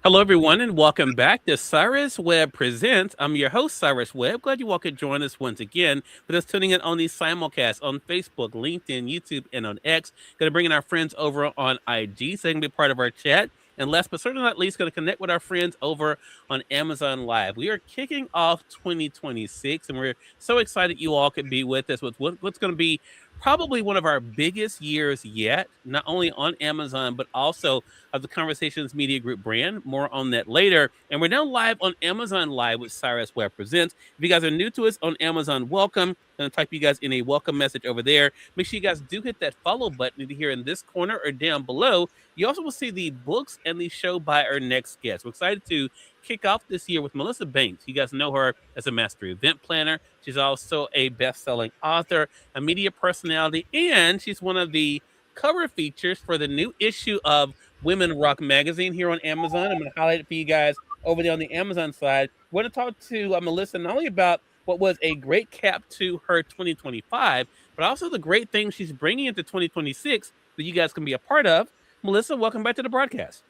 Hello, everyone, and welcome back to Cyrus Webb Presents. I'm your host, Cyrus Webb. Glad you all could join us once again for us tuning in on these simulcasts on Facebook, LinkedIn, YouTube, and on X. Going to bring in our friends over on IG so they can be part of our chat. And last but certainly not least, going to connect with our friends over on Amazon Live. We are kicking off 2026, and we're so excited you all could be with us with what's going to be probably one of our biggest years yet, not only on Amazon, but also of the Conversations Media Group brand. More on that later. And we're now live on Amazon Live with Cyrus Webb Presents. If you guys are new to us on Amazon, welcome. I'm going to type you guys in a welcome message over there. Make sure you guys do hit that follow button either here in this corner or down below. You also will see the books and the show by our next guest. We're excited to kick off this year with Melissa Banks. You guys know her as a master event planner. She's also a best-selling author, a media personality, and she's one of the cover features for the new issue of Women Rock magazine here on Amazon. I'm going to highlight it for you guys over there on the Amazon side. We're going to talk to Melissa not only about what was a great cap to her 2025, but also the great things she's bringing into 2026 that you guys can be a part of. Melissa, welcome back to the broadcast.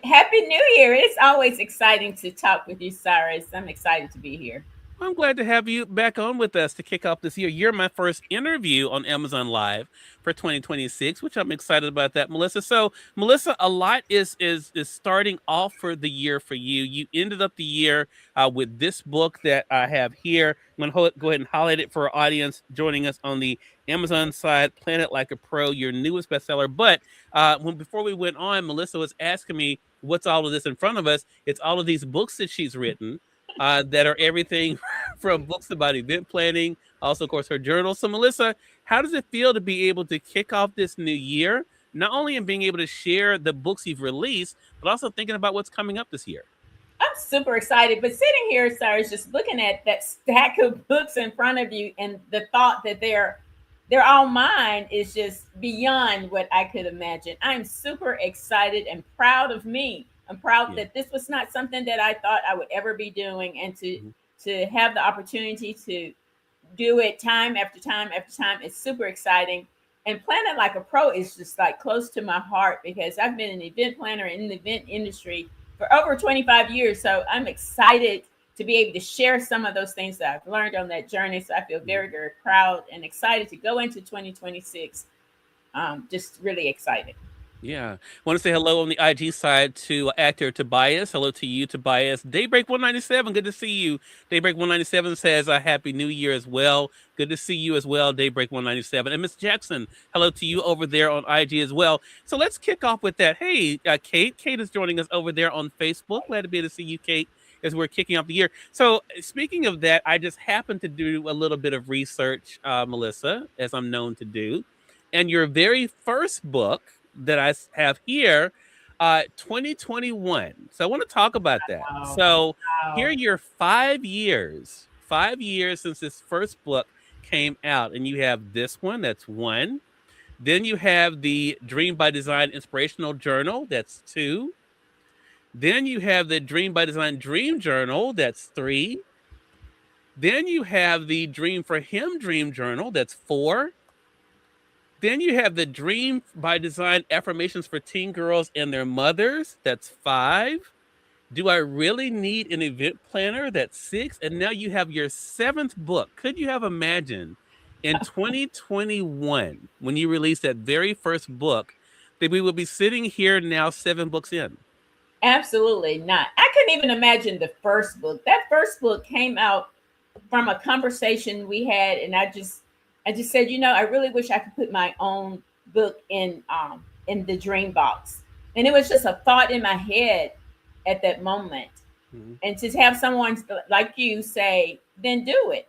Happy New Year. It's always exciting to talk with you, Cyrus. I'm excited to be here. I'm glad to have you back on with us to kick off this year. You're my first interview on Amazon Live for 2026, which I'm excited about that, Melissa. So, Melissa, a lot is starting off for the year for you. You ended up the year with this book that I have here. I'm going to go ahead and highlight it for our audience joining us on the Amazon side, Planet Like a Pro, your newest bestseller. But before we went on, Melissa was asking me, what's all of this in front of us? It's all of these books that she's written that are everything from books about event planning, also, of course, her journal. So, Melissa, how does it feel to be able to kick off this new year, not only in being able to share the books you've released, but also thinking about what's coming up this year? I'm super excited. But sitting here, Cyrus, just looking at that stack of books in front of you and the thought that they're all mine is just beyond what I could imagine. I'm super excited and proud of me. I'm proud Yeah. that this was not something that I thought I would ever be doing, and to Mhm. to have the opportunity to do it time after time after time is super exciting. And Planet Like a Pro is just like close to my heart because I've been an event planner in the event industry for over 25 years. So I'm excited to be able to share some of those things that I've learned on that journey. So I feel Mhm. very, very proud and excited to go into 2026. Just really excited. Yeah. Want to say hello on the IG side to actor Tobias. Hello to you, Tobias. Daybreak 197. Good to see you. Daybreak 197 says a happy new year as well. Good to see you as well, Daybreak 197. And Miss Jackson, hello to you over there on IG as well. So let's kick off with that. Hey, Kate. Kate is joining us over there on Facebook. Glad to be able to see you, Kate, as we're kicking off the year. So speaking of that, I just happened to do a little bit of research, Melissa, as I'm known to do. And your very first book that have here, 2021. So I want to talk about that. Wow. So here are Wow. your 5 years since this first book came out, and you have this one. That's one. Then you have the Dream by Design Inspirational Journal. That's two. Then you have the Dream by Design Dream Journal. That's three. Then you have the Dream for Him Dream Journal. That's four. Then you have the Dream by Design affirmations for teen girls and their mothers. That's five. Do I really need an event planner? That's six. And now you have your seventh book. Could you have imagined in 2021, when you released that very first book, that we would be sitting here now 7 books in? Absolutely not. I couldn't even imagine the first book. That first book came out from a conversation we had, and I just said, I really wish I could put my own book in the dream box. And it was just a thought in my head at that moment. Mhm. And to have someone like you say, then do it.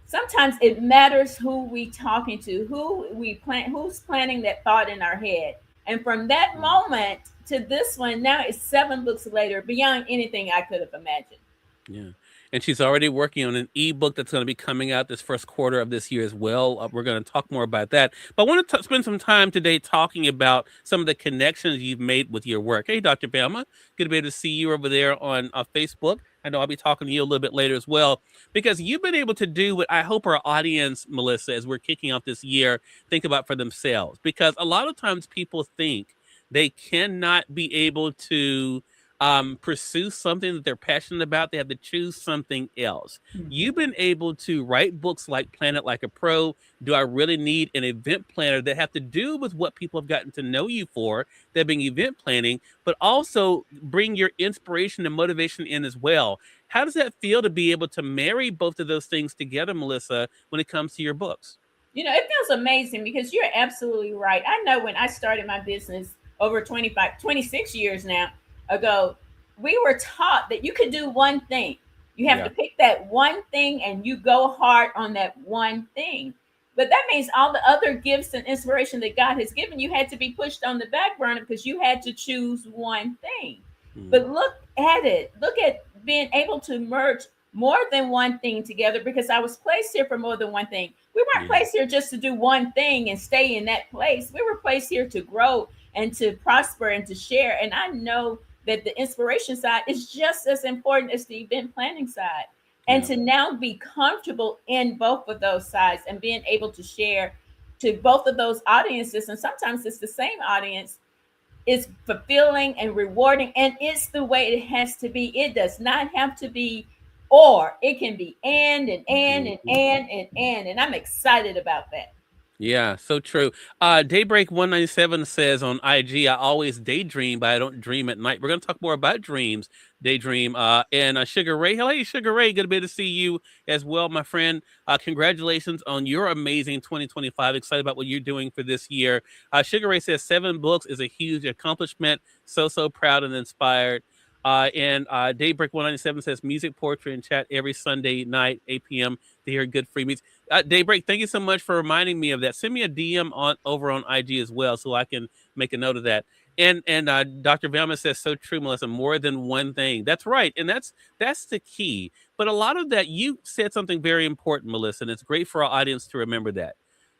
Sometimes it matters who we talking to, who's planting that thought in our head. And from that Mhm. moment to this one, now it's 7 books later, beyond anything I could have imagined. Yeah. And she's already working on an ebook that's going to be coming out this first quarter of this year as well. We're going to talk more about that. But I want to spend some time today talking about some of the connections you've made with your work. Hey, Dr. Bama, good to be able to see you over there on Facebook. I know I'll be talking to you a little bit later as well, because you've been able to do what I hope our audience, Melissa, as we're kicking off this year, think about for themselves. Because a lot of times people think they cannot be able to pursue something that they're passionate about, they have to choose something else. Mhm. You've been able to write books like Planet Like a Pro. Do I really need an event planner that have to do with what people have gotten to know you for, that being event planning, but also bring your inspiration and motivation in as well? How does that feel to be able to marry both of those things together, Melissa, when it comes to your books? It feels amazing because you're absolutely right. I know when I started my business over 25, 26 years now ago, we were taught that you could do one thing. You have to Yeah. pick that one thing and you go hard on that one thing. But that means all the other gifts and inspiration that God has given you had to be pushed on the back burner because you had to choose one thing. Mm, But look at it. Look at being able to merge more than one thing together because I was placed here for more than one thing. We weren't yeah. placed here just to do one thing and stay in that place. We were placed here to grow and to prosper and to share. And I know that the inspiration side is just as important as the event planning side. And Yeah. to now be comfortable in both of those sides and being able to share to both of those audiences, and sometimes it's the same audience, is fulfilling and rewarding. And it's the way it has to be. It does not have to be or, it can be Mhm. and I'm excited about that. Yeah, so true. Daybreak 197 says on IG, I always daydream, but I don't dream at night. We're going to talk more about dreams, daydream. And Sugar Ray, hey, Sugar Ray, good to be able to see you as well, my friend. Congratulations on your amazing 2025. Excited about what you're doing for this year. Sugar Ray says 7 books is a huge accomplishment. So proud and inspired. And Daybreak 197 says music, poetry, and chat every Sunday night, 8 p.m. to hear good free music. Daybreak, thank you so much for reminding me of that. Send me a DM on over on IG as well, so I can make a note of that. And Dr. Velma says so true, Melissa. More than one thing. That's right, and that's the key. But a lot of that, you said something very important, Melissa, and it's great for our audience to remember that.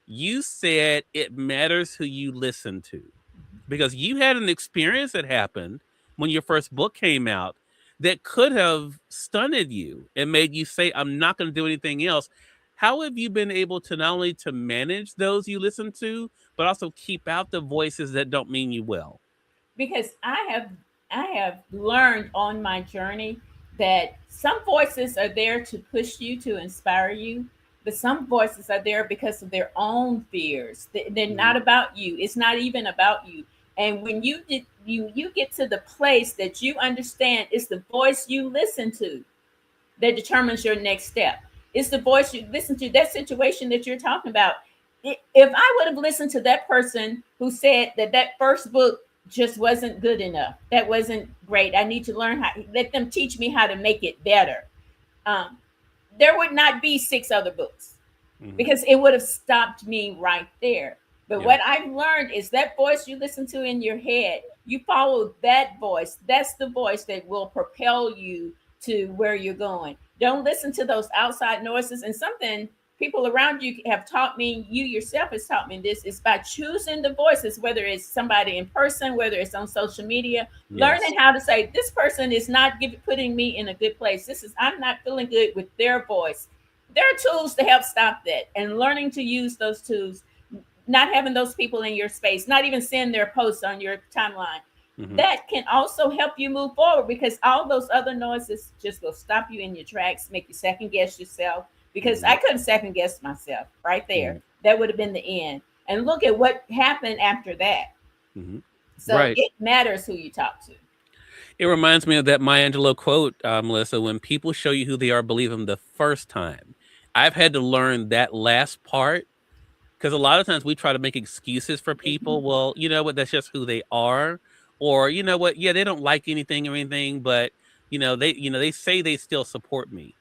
You said it matters who you listen to, because you had an experience that happened when your first book came out that could have stunned you and made you say, I'm not going to do anything else. How have you been able to not only to manage those you listen to, but also keep out the voices that don't mean you well? Because I have learned on my journey that some voices are there to push you, to inspire you, but some voices are there because of their own fears. They're Mhm. not about you. It's not even about you. And when you get to the place that you understand it's the voice you listen to that determines your next step. It's the voice you listen to, that situation that you're talking about. If I would have listened to that person who said that that first book just wasn't good enough, that wasn't great, I need to learn how, let them teach me how to make it better. Um, there would not be 6 other books Mhm. because it would have stopped me right there. But Yeah. what I've learned is that voice you listen to in your head, you follow that voice. That's the voice that will propel you to where you're going. Don't listen to those outside noises. And something people around you have taught me, you yourself has taught me this, is by choosing the voices, whether it's somebody in person, whether it's on social media, Yes. learning how to say, this person is not putting me in a good place. I'm not feeling good with their voice. There are tools to help stop that, and learning to use those tools, not having those people in your space, not even seeing their posts on your timeline. Hmm. That can also help you move forward because all those other noises just will stop you in your tracks, make you second guess yourself. Because Hmm. I couldn't second guess myself right there. Right. That would have been the end. And look at what happened after that. Hmm. So Right. it matters who you talk to. It reminds me of that Maya Angelou quote, Melissa, when people show you who they are, believe them the first time. I've had to learn that last part, because a lot of times we try to make excuses for people. Mhm. Well, you know what? That's just who they are. Or you know what? Yeah, they don't like anything or anything, but they say they still support me.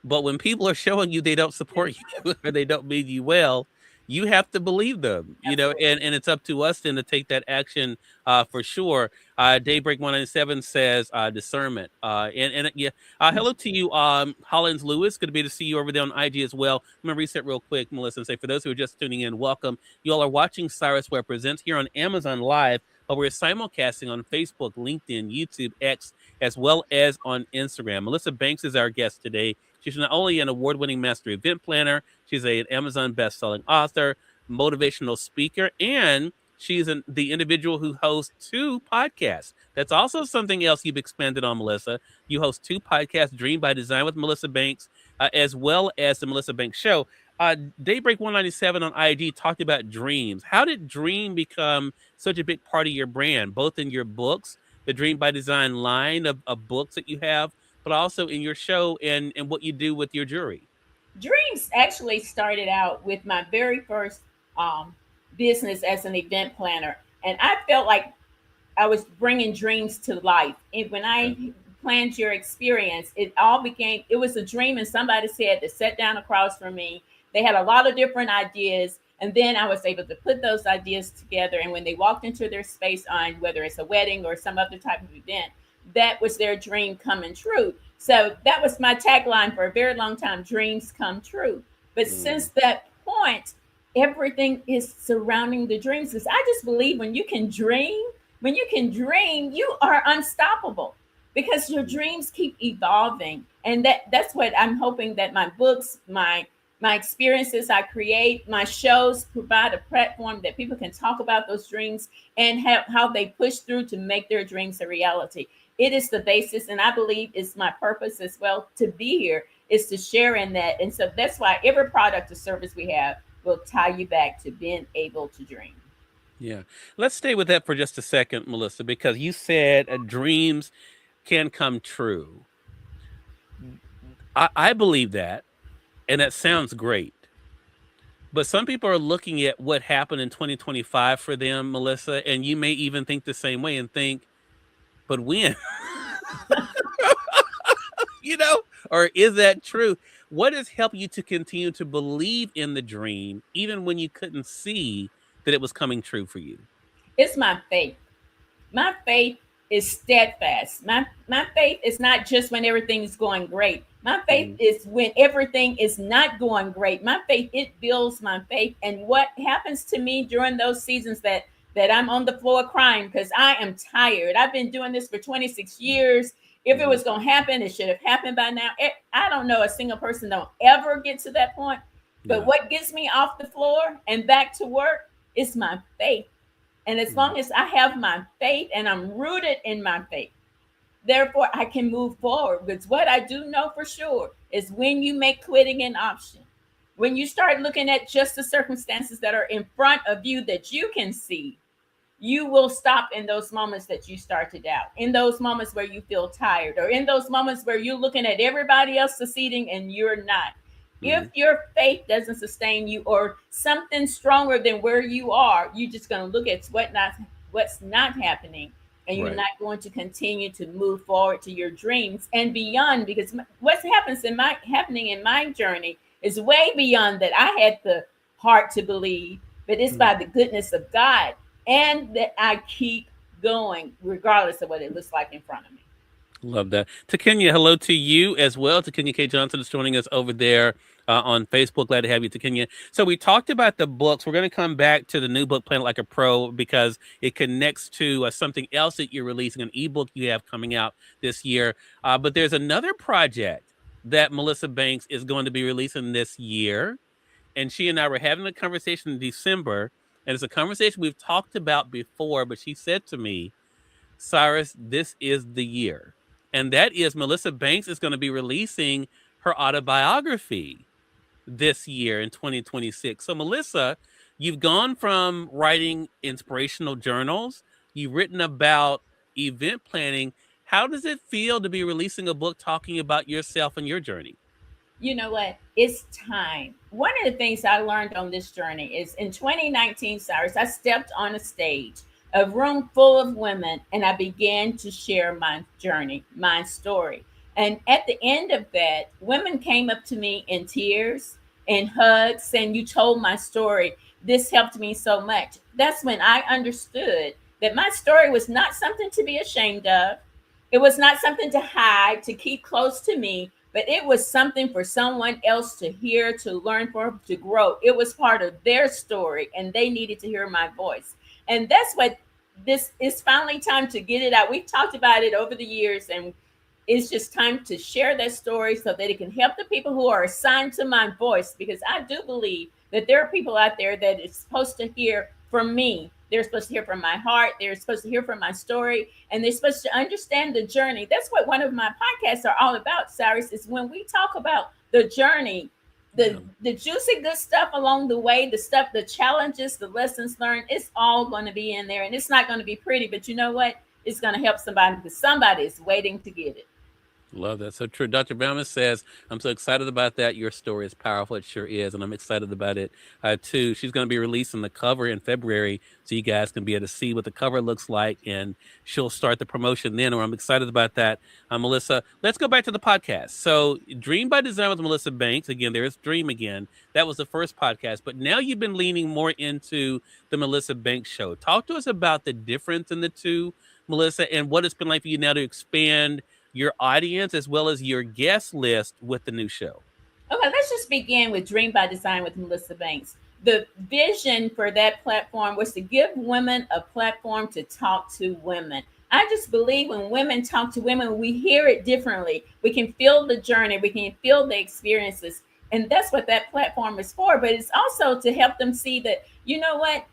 But when people are showing you they don't support you or they don't mean you well, you have to believe them. Absolutely. And it's up to us then to take that action for sure. Daybreak 197 says discernment. And yeah, hello to you, Hollins Lewis. Good to be to see you over there on IG as well. I'm gonna reset real quick, Melissa, and say for those who are just tuning in, welcome. You all are watching Cyrus Webb Presents here on Amazon Live, but we're simulcasting on Facebook, LinkedIn, YouTube, X, as well as on Instagram. Melissa Banks is our guest today. She's not only an award-winning master event planner, she's an Amazon best-selling author, motivational speaker, and the individual who hosts two podcasts. That's also something else you've expanded on, Melissa. You host two podcasts, Dream by Design with Melissa Banks, as well as the Melissa Banks Show. Daybreak 197 on IG talked about dreams. How did dream become such a big part of your brand, both in your books, the Dream by Design line of books that you have, but also in your show and what you do with your jury? Dreams actually started out with my very first um, business as an event planner. And I felt like I was bringing dreams to life. And when Okay. I planned your experience, it all became, it was a dream. And somebody said that sat down across from me. They had a lot of different ideas. And then I was able to put those ideas together. And when they walked into their space on whether it's a wedding or some other type of event, that was their dream coming true. So that was my tagline for a very long time, dreams come true. But Mm, since that point, everything is surrounding the dreams. Because I just believe when you can dream, you are unstoppable because your mm, dreams keep evolving. And that's what I'm hoping that my books, my experiences I create, my shows provide a platform that people can talk about those dreams and have how they push through to make their dreams a reality. It is the basis, and I believe it's my purpose as well to be here is to share in that. And so that's why every product or service we have will tie you back to being able to dream. yeah. Let's stay with that for just a second, Melissa, because you said dreams can come true. I believe that, and that sounds great. But some people are looking at what happened in 2025 for them, Melissa, and you may even think the same way and think, but when? you know, or is that true? What has helped you to continue to believe in the dream, even when you couldn't see that it was coming true for you? It's my faith. My faith is steadfast. My faith is not just when everything is going great. My faith Mhm. is when everything is not going great. My faith, it builds my faith. And what happens to me during those seasons that I'm on the floor crying because I am tired. I've been doing this for 26 years. If it Mhm. was going to happen, it should have happened by now. I don't know a single person don't ever get to that point. But Yeah. what gets me off the floor and back to work is my faith. And as Mhm. long as I have my faith and I'm rooted in my faith, therefore I can move forward. Because what I do know for sure is when you make quitting an option, when you start looking at just the circumstances that are in front of you that you can see, you will stop in those moments that you start to doubt, in those moments where you feel tired, or in those moments where you're looking at everybody else succeeding and you're not. If Mhm. your faith doesn't sustain you or something stronger than where you are, you're just going to look at what's not happening, and you're Right. not going to continue to move forward to your dreams and beyond. Because what happens in my happening in my journey is way beyond that. I had the heart to believe, but it's Mhm. by the goodness of God and that I keep going regardless of what it looks like in front of me. Love that. To Kenya, hello to you as well. To Kenya K. Johnson is joining us over there on Facebook. Glad to have you, to Kenya. So we talked about the books. We're going to come back to the new book, Planet Like a Pro, because it connects to something else that you're releasing, an ebook you have coming out this year. But there's another project that Melissa Banks is going to be releasing this year. And she and I were having a conversation in December. And it's a conversation we've talked about before, but she said to me, Cyrus, this is the year. And that is Melissa Banks is going to be releasing her autobiography this year in 2026. So, Melissa, you've gone from writing inspirational journals, you've written about event planning. How does it feel to be releasing a book talking about yourself and your journey? You know what? It's time. One of the things I learned on this journey is in 2019, Cyrus, I stepped on a stage, a room full of women, and I began to share my journey, my story. And at the end of that, women came up to me in tears and hugs saying, "You told my story. This helped me so much." That's when I understood that my story was not something to be ashamed of. It was not something to hide, to keep close to me, but it was something for someone else to hear, to learn from, to grow. It was part of their story, and they needed to hear my voice. And that's what this is finally time to get it out. We've talked about it over the years, and it's just time to share that story so that it can help the people who are assigned to my voice. Because I do believe that there are people out there that is supposed to hear from me They're supposed to hear from my heart. They're supposed to hear from my story, and they're supposed to understand the journey. That's what one of my podcasts are all about, Cyrus, is when we talk about the journey, Yeah. the juicy good stuff along the way, the stuff, the challenges, the lessons learned. It's all going to be in there, and it's not going to be pretty, but you know what? It's going to help somebody because somebody is waiting to get it. Love that. So true. Dr. Bauman says, I'm so excited about that. Your story is powerful. It sure is. And I'm excited about it too. She's going to be releasing the cover in February so you guys can be able to see what the cover looks like. And she'll start the promotion then, or I'm excited about that. Melissa, let's go back to the podcast. So, Dream by Design with Melissa Banks. Again, there's Dream again. That was the first podcast. But now you've been leaning more into the Melissa Banks show. Talk to us about the difference in the two, Melissa, and what it's been like for you now to expand your audience as well as your guest list with the new show. Okay, let's just begin with Dream by Design with Melissa Banks. The vision for that platform was to give women a platform to talk to women. I just believe when women talk to women, we hear it differently. We can feel the journey, we can feel the experiences. And that's what that platform is for. But it's also to help them see that, you know what,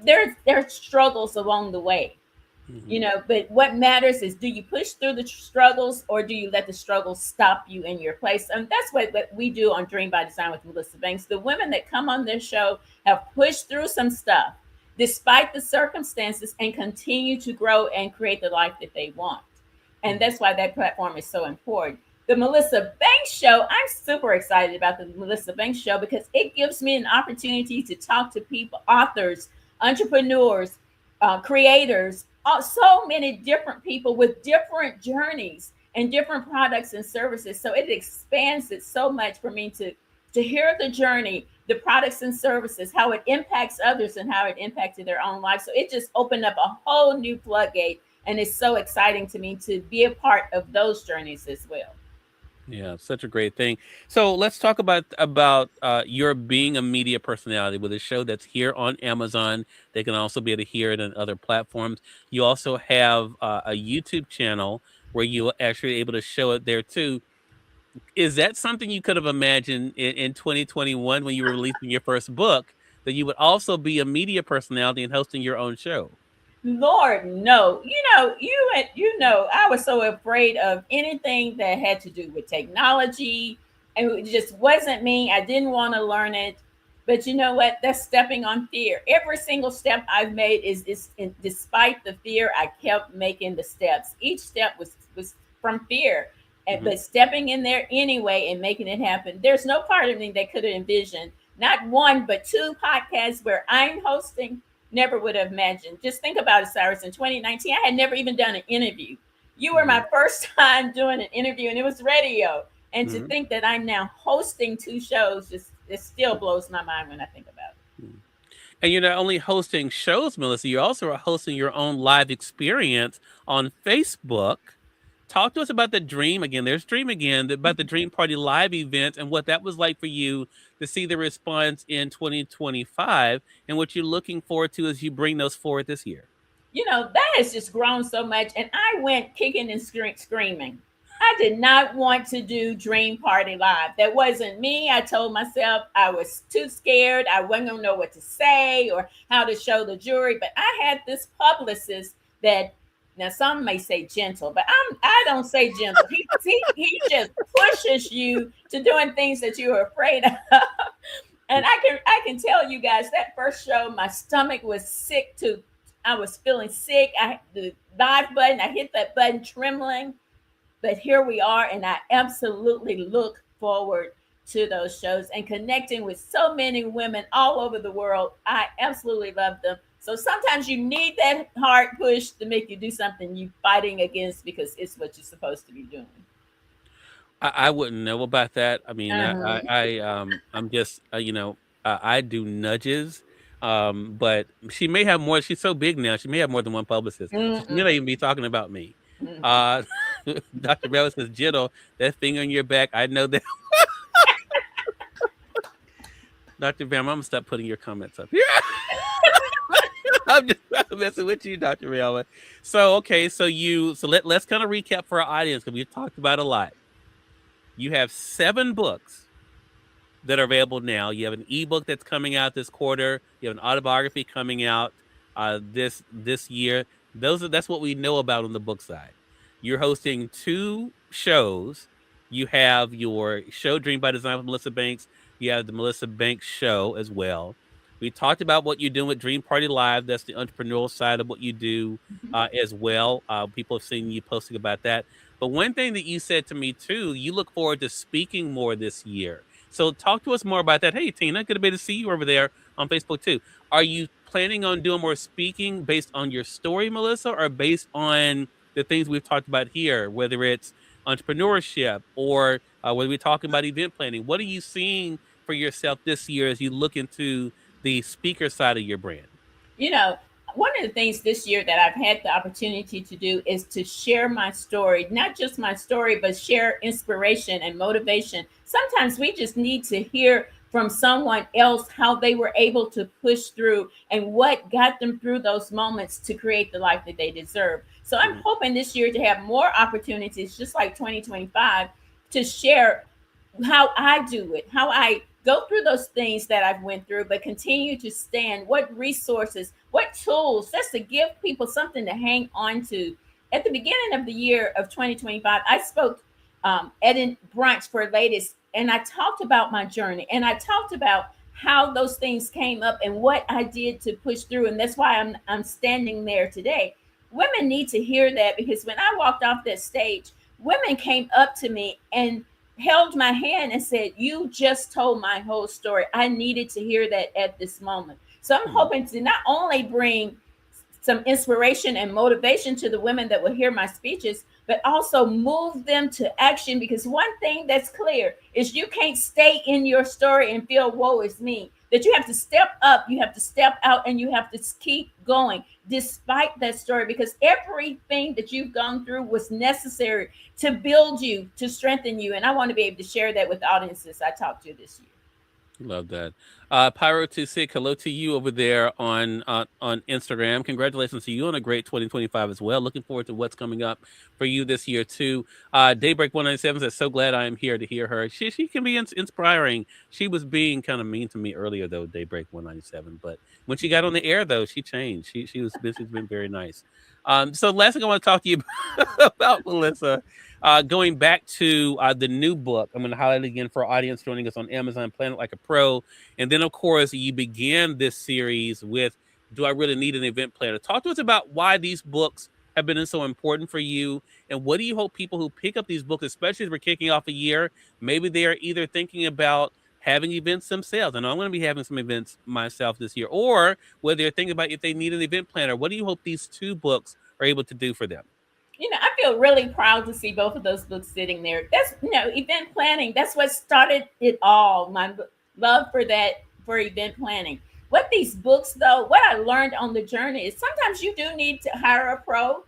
there's struggles along the way. But what matters is, do you push through the struggles or do you let the struggles stop you in your place? And that's what we do on Dream by Design with Melissa Banks. The women that come on this show have pushed through some stuff despite the circumstances and continue to grow and create the life that they want. And that's why that platform is so important. The Melissa Banks Show, I'm super excited about the Melissa Banks Show because it gives me an opportunity to talk to people, authors, entrepreneurs, creators, so many different people with different journeys and different products and services. So it expands it so much for me to hear the journey, the products and services, how it impacts others and how it impacted their own life. So it just opened up a whole new floodgate, and it's so exciting to me to be a part of those journeys as well. Yeah, such a great thing. So let's talk about your being a media personality with a show that's here on Amazon. They can also be able to hear it on other platforms. You also have a YouTube channel where you're actually able to show it there too. Is that something you could have imagined in 2021 when you were releasing your first book, that you would also be a media personality and hosting your own show? Lord, no. I was so afraid of anything that had to do with technology, and it just wasn't me. I didn't want to learn it. But you know what? That's stepping on fear. Every single step I've made despite the fear, I kept making the steps. Each step was from fear. But stepping in there anyway and making it happen. There's no part of me that could have envisioned not one but two podcasts where I'm hosting. Never would have imagined. Just think about it, Cyrus. In 2019, I had never even done an interview. You were my first time doing an interview, and it was radio. And to think that I'm now hosting two shows, just it still blows my mind when I think about it. And you're not only hosting shows, Melissa, you're also hosting your own live experience on Facebook. Talk to us about the Dream again. There's Dream again, about the Dream Party live event and what that was like for you to see the response in 2025 and what you're looking forward to as you bring those forward this year. That has just grown so much. And I went kicking and screaming. I did not want to do Dream Party Live. That wasn't me. I told myself I was too scared. I wasn't going to know what to say or how to show the jury. But I had this publicist that, now some may say gentle, but I don't say gentle. He just pushes you to doing things that you are afraid of. And I can tell you guys that first show, my stomach was sick too. I was feeling sick. The live button, I hit that button trembling. But here we are, and I absolutely look forward to those shows and connecting with so many women all over the world. I absolutely love them. So sometimes you need that hard push to make you do something you're fighting against because it's what you're supposed to be doing. I wouldn't know about that. I mean, I'm just, I do nudges. But she may have more. She's so big now. She may have more than one publicist. So she may not even be talking about me. Dr. Bell says, gentle, that finger on your back. I know that. Dr. Bam, I'm going to stop putting your comments up here. I'm just messing with you, Dr. Bell. So, okay. So let's kind of recap for our audience because we've talked about a lot. You have 7 books that are available now. You have an ebook that's coming out this quarter. You have an autobiography coming out. this year. That's what we know about on the book side. You're hosting two shows. You have your show Dream by Design with Melissa Banks. You have the Melissa Banks show as well. We talked about what you're doing with Dream Party Live. That's the entrepreneurial side of what you do as well. People have seen you posting about that. But one thing that you said to me too, you look forward to speaking more this year. So talk to us more about that. Hey, Tina, good to be to see you over there on Facebook too. Are you planning on doing more speaking based on your story, Melissa, or based on the things we've talked about here, whether it's entrepreneurship or whether we're talking about event planning? What are you seeing for yourself this year as you look into the speaker side of your brand? You know, one of the things this year that I've had the opportunity to do is to share my story, not just my story, but share inspiration and motivation. Sometimes we just need to hear from someone else how they were able to push through and what got them through those moments to create the life that they deserve. So I'm Mm-hmm. hoping this year to have more opportunities, just like 2025, to share how I do it, how I go through those things that I've went through, but continue to stand. What resources, what tools, just to give people something to hang on to. At the beginning of the year of 2025, I spoke at a brunch for ladies, and I talked about my journey, and I talked about how those things came up and what I did to push through, and that's why I'm standing there today. Women need to hear that because when I walked off that stage, women came up to me and held my hand and said, "You just told my whole story. I needed to hear that at this moment." So I'm Mm-hmm. hoping to not only bring some inspiration and motivation to the women that will hear my speeches, but also move them to action. Because one thing that's clear is you can't stay in your story and feel, woe is me. That you have to step up, you have to step out, and you have to keep going despite that story, because everything that you've gone through was necessary to build you, to strengthen you. And I want to be able to share that with audiences I talk to this year. Love that. Pyro to Sick, hello to you over there on Instagram. Congratulations to you on a great 2025 as well. Looking forward to what's coming up for you this year too. Daybreak 197 says, "So glad I am here to hear her." She can be inspiring. She was being kind of mean to me earlier though, Daybreak 197, but when she got on the air though, she changed. She's been very nice. So last thing I want to talk to you about, Melissa, going back to the new book, I'm going to highlight it again for our audience joining us on Amazon, Planet Like a Pro. And then, of course, you began this series with Do I Really Need an Event Planner? Talk to us about why these books have been so important for you. And what do you hope people who pick up these books, especially as we're kicking off a year, maybe they are either thinking about having events themselves. I know I'm going to be having some events myself this year, or whether they're thinking about if they need an event planner. What do you hope these two books are able to do for them? I feel really proud to see both of those books sitting there. That's, event planning. That's what started it all. My love for that, for event planning. What these books, though, what I learned on the journey is sometimes you do need to hire a pro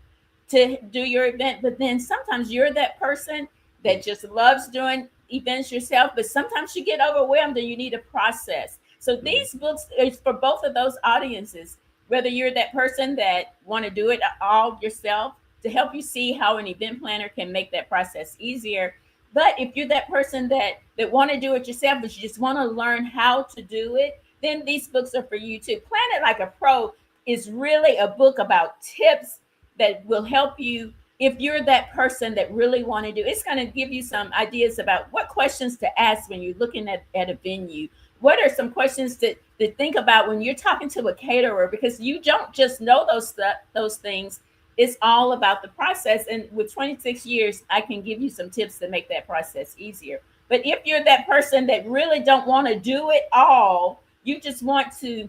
to do your event, but then sometimes you're that person that just loves doing events yourself, but sometimes you get overwhelmed and you need a process. So Mhm. these books is for both of those audiences, whether you're that person that want to do it all yourself, to help you see how an event planner can make that process easier. But if you're that person that want to do it yourself, but you just want to learn how to do it, then these books are for you too. Plan It Like a Pro is really a book about tips that will help you if you're that person that really want to do. It's going to give you some ideas about what questions to ask when you're looking at a venue. What are some questions to think about when you're talking to a caterer, because you don't just know those things. It's all about the process. And with 26 years, I can give you some tips to make that process easier. But if you're that person that really don't want to do it all, you just want to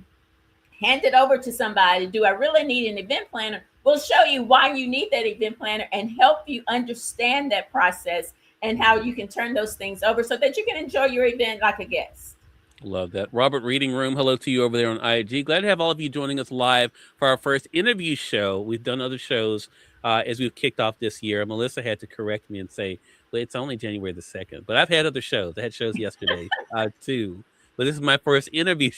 hand it over to somebody. Do I really need an event planner? We'll show you why you need that event planner and help you understand that process and how you can turn those things over so that you can enjoy your event like a guest. Love that. Robert Reading Room, hello to you over there on IG. Glad to have all of you joining us live for our first interview show. We've done other shows as we've kicked off this year. Melissa had to correct me and say, well, it's only January the 2nd. But I've had other shows. I had shows yesterday too. But this is my first interview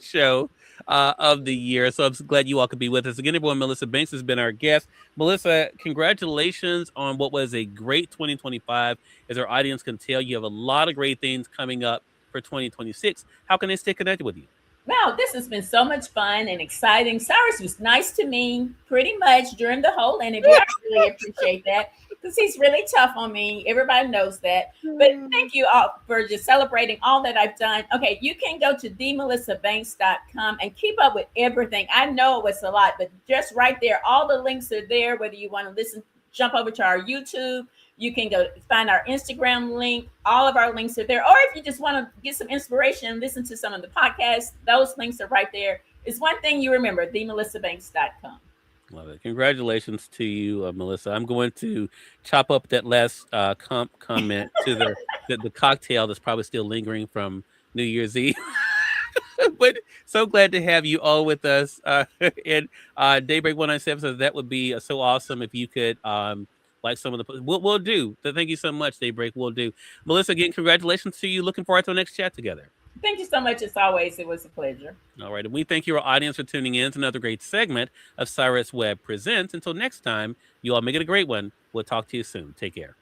show of the year. So I'm glad you all could be with us. Again, everyone, Melissa Banks has been our guest. Melissa, congratulations on what was a great 2025. As our audience can tell, you have a lot of great things coming up for 2026. How can they stay connected with you? Wow, this has been so much fun and exciting. Cyrus was nice to me pretty much during the whole interview. I really appreciate that because he's really tough on me. Everybody knows that. But thank you all for just celebrating all that I've done. Okay, you can go to themelissabanks.com and keep up with everything. I know it was a lot, but just right there, all the links are there, whether you want to listen, jump over to our YouTube. You can go find our Instagram link. All of our links are there. Or if you just want to get some inspiration and listen to some of the podcasts, those links are right there. It's one thing you remember, themelissabanks.com. Love it. Congratulations to you, Melissa. I'm going to chop up that last comment to the cocktail that's probably still lingering from New Year's Eve. But so glad to have you all with us. And Daybreak 197 says that would be so awesome if you could like some of the we'll do. So thank you so much, Daybreak. We'll do. Melissa, again, congratulations to you. Looking forward to the next chat together. Thank you so much. As always, it was a pleasure. All right. And we thank your audience for tuning in to another great segment of Cyrus Webb Presents. Until next time, you all make it a great one. We'll talk to you soon. Take care.